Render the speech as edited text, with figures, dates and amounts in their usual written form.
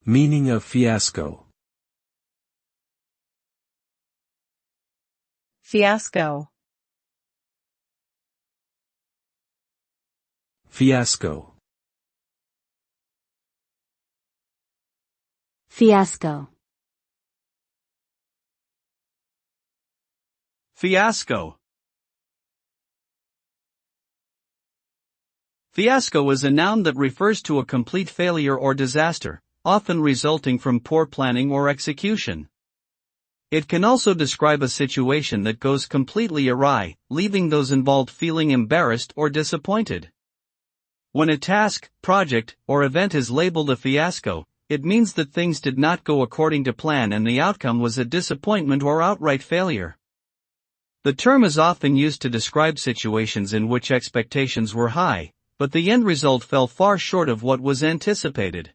Meaning of fiasco. Fiasco. Fiasco. Fiasco. Fiasco. Fiasco is a noun that refers to a complete failure or disaster, often resulting from poor planning or execution. It can also describe a situation that goes completely awry, leaving those involved feeling embarrassed or disappointed. When a task, project, or event is labeled a fiasco, it means that things did not go according to plan and the outcome was a disappointment or outright failure. The term is often used to describe situations in which expectations were high, but the end result fell far short of what was anticipated.